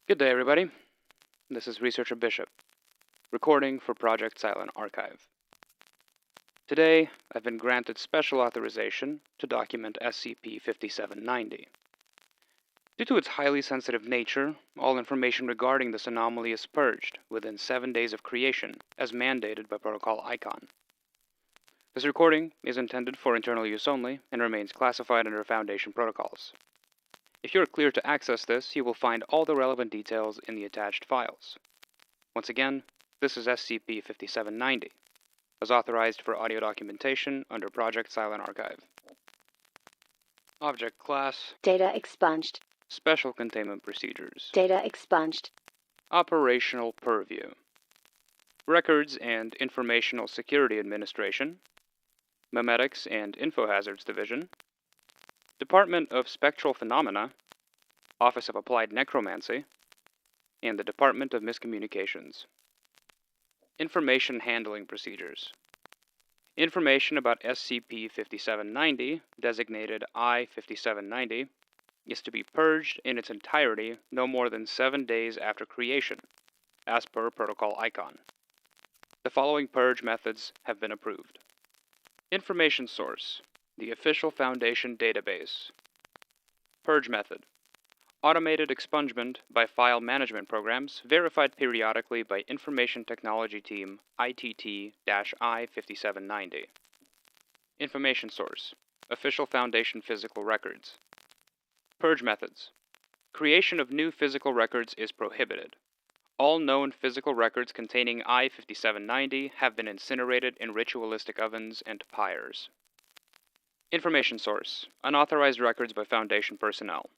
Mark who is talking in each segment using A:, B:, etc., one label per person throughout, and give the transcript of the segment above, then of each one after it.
A: Good day, everybody. This is Researcher Bishop, recording for Project Silent Archive. Today, I've been granted special authorization to document SCP-5790. Due to its highly sensitive nature, all information regarding this anomaly is purged within 7 days of creation, as mandated by Protocol ICON. This recording is intended for internal use only and remains classified under Foundation protocols. If you are clear to access this, you will find all the relevant details in the attached files. Once again, this is SCP-5790, as authorized for audio documentation under Project Silent Archive. Object Class:
B: Data expunged.
A: Special Containment Procedures.
B: Data expunged.
A: Operational Purview: Records and Informational Security Administration, Memetics and Infohazards Division, Department of Spectral Phenomena, Office of Applied Necromancy, and the Department of Miscommunications. Information Handling Procedures: Information about SCP-5790, designated I-5790, is to be purged in its entirety no more than 7 days after creation, as per Protocol ICON. The following purge methods have been approved. Information Source: the official Foundation database. Purge method: automated expungement by file management programs verified periodically by Information Technology Team ITT-I-5790. Information Source: official Foundation physical records. Purge methods: creation of new physical records is prohibited. All known physical records containing I-5790 have been incinerated in ritualistic ovens and pyres. Information Source: unauthorized records by Foundation personnel.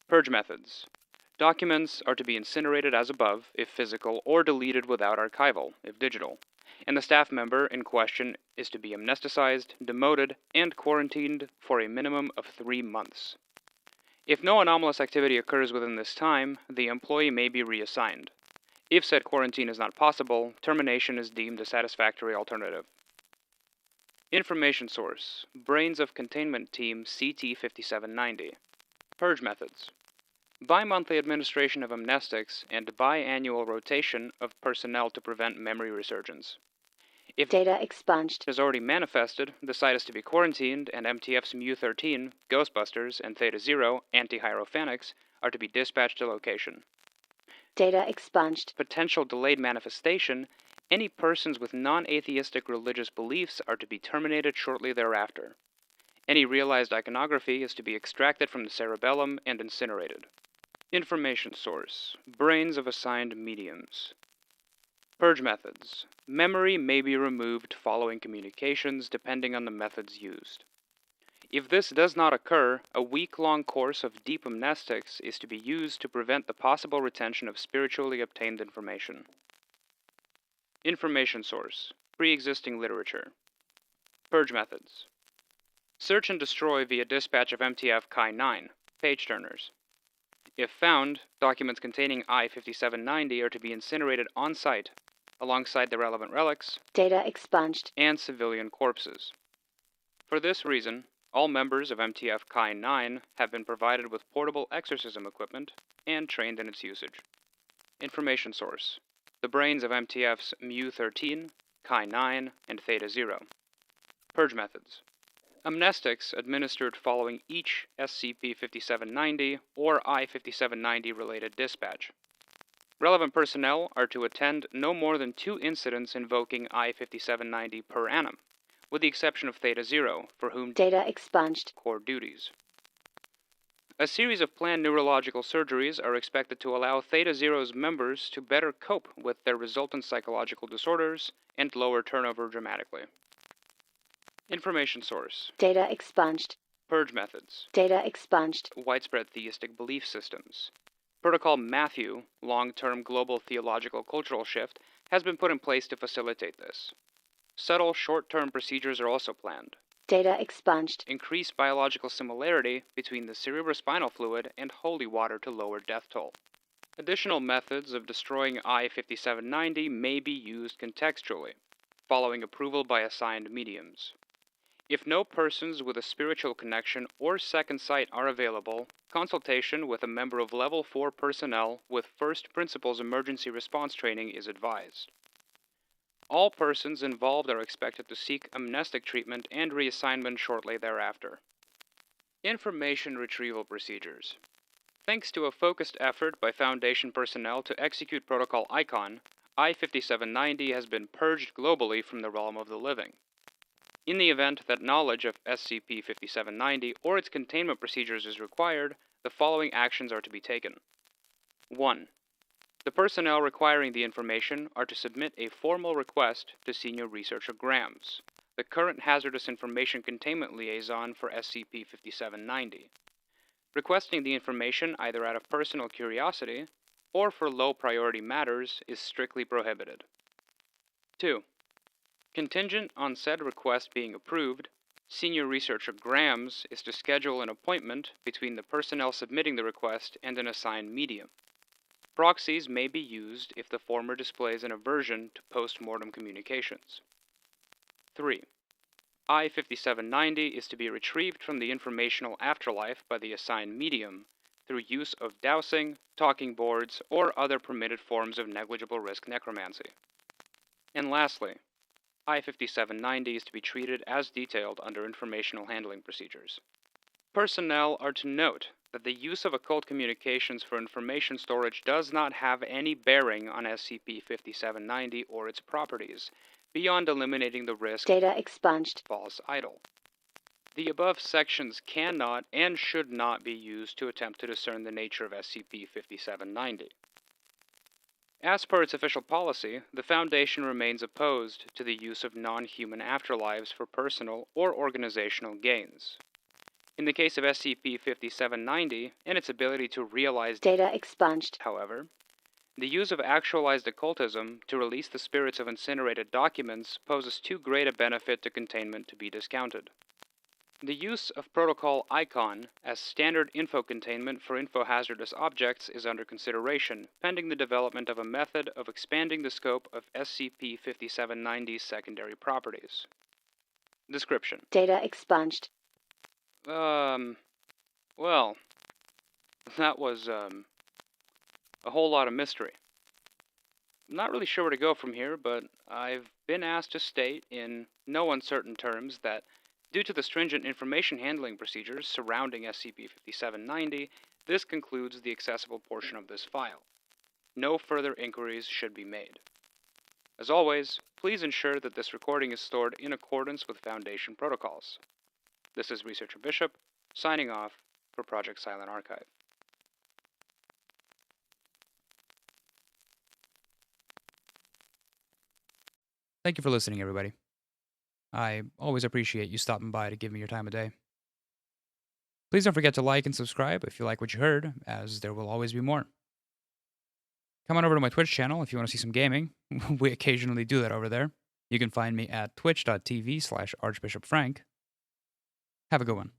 A: Purge methods: documents are to be incinerated as above, if physical, or deleted without archival, if digital, and the staff member in question is to be amnesticized, demoted, and quarantined for a minimum of 3 months. If no anomalous activity occurs within this time, the employee may be reassigned. If said quarantine is not possible, termination is deemed a satisfactory alternative. Information Source: Brains of Containment Team CT-5790. Purge methods: bi-monthly administration of amnestics and bi-annual rotation of personnel to prevent memory resurgence. If
B: Data expunged.
A: is already manifested, the site is to be quarantined, and MTF's Mu-13, Ghostbusters, and Theta-Zero, Anti-Hierophanics, are to be dispatched to location.
B: Data expunged.
A: Potential delayed manifestation: any persons with non-atheistic religious beliefs are to be terminated shortly thereafter. Any realized iconography is to be extracted from the cerebellum and incinerated. Information Source: brains of assigned mediums. Purge methods: memory may be removed following communications depending on the methods used. If this does not occur, a week-long course of deep amnestics is to be used to prevent the possible retention of spiritually obtained information. Information Source: pre-existing literature. Purge methods: search and destroy via dispatch of MTF Chi-9, page turners. If found, documents containing I-5790 are to be incinerated on-site, alongside the relevant relics,
B: Data expunged.
A: and civilian corpses. For this reason, all members of MTF Chi-9 have been provided with portable exorcism equipment and trained in its usage. Information Source: the brains of MTF's Mu-13, Chi-9, and Theta-Zero. Purge methods: amnestics administered following each SCP-5790 or I-5790 related dispatch. Relevant personnel are to attend no more than 2 incidents invoking I-5790 per annum, with the exception of Theta-Zero, for whom
B: Data expunged.
A: core duties. A series of planned neurological surgeries are expected to allow Theta-Zero's members to better cope with their resultant psychological disorders and lower turnover dramatically. Information Source:
B: Data expunged.
A: purge methods:
B: Data expunged.
A: widespread theistic belief systems. Protocol Matthew, long-term global theological cultural shift, has been put in place to facilitate this. Subtle short-term procedures are also planned.
B: Data expunged.
A: Increase biological similarity between the cerebrospinal fluid and holy water to lower death toll. Additional methods of destroying I-5790 may be used contextually, following approval by assigned mediums. If no persons with a spiritual connection or second sight are available, consultation with a member of Level 4 personnel with First Principles emergency response training is advised. All persons involved are expected to seek amnestic treatment and reassignment shortly thereafter. Information retrieval procedures. Thanks to a focused effort by Foundation personnel to execute Protocol ICON, I-5790 has been purged globally from the realm of the living. In the event that knowledge of SCP-5790 or its containment procedures is required, the following actions are to be taken. 1. The personnel requiring the information are to submit a formal request to Senior Researcher Grams, the current Hazardous Information Containment Liaison for SCP-5790. Requesting the information either out of personal curiosity or for low-priority matters is strictly prohibited. 2. Contingent on said request being approved, Senior Researcher Grams is to schedule an appointment between the personnel submitting the request and an assigned medium. Proxies may be used if the former displays an aversion to post-mortem communications. 3. I-5790 is to be retrieved from the informational afterlife by the assigned medium through use of dowsing, talking boards, or other permitted forms of negligible risk necromancy. And lastly, I-5790 is to be treated as detailed under informational handling procedures. Personnel are to note that the use of occult communications for information storage does not have any bearing on SCP-5790 or its properties, beyond eliminating the risk
B: Data expunged.
A: falls idle. The above sections cannot and should not be used to attempt to discern the nature of SCP-5790. As per its official policy, the Foundation remains opposed to the use of non-human afterlives for personal or organizational gains. In the case of SCP-5790 and its ability to realize
B: Data expunged.
A: however, the use of actualized occultism to release the spirits of incinerated documents poses too great a benefit to containment to be discounted. The use of Protocol ICON as standard info containment for infohazardous objects is under consideration, pending the development of a method of expanding the scope of SCP-5790's secondary properties. Description.
B: Data expunged.
A: Well, that was, a whole lot of mystery. I'm not really sure where to go from here, but I've been asked to state in no uncertain terms that due to the stringent information handling procedures surrounding SCP-5790, this concludes the accessible portion of this file. No further inquiries should be made. As always, please ensure that this recording is stored in accordance with Foundation protocols. This is Researcher Bishop, signing off for Project Silent Archive.
C: Thank you for listening, everybody. I always appreciate you stopping by to give me your time of day. Please don't forget to like and subscribe if you like what you heard, as there will always be more. Come on over to my Twitch channel if you want to see some gaming. We occasionally do that over there. You can find me at twitch.tv/ArchbishopFrank. Have a good one.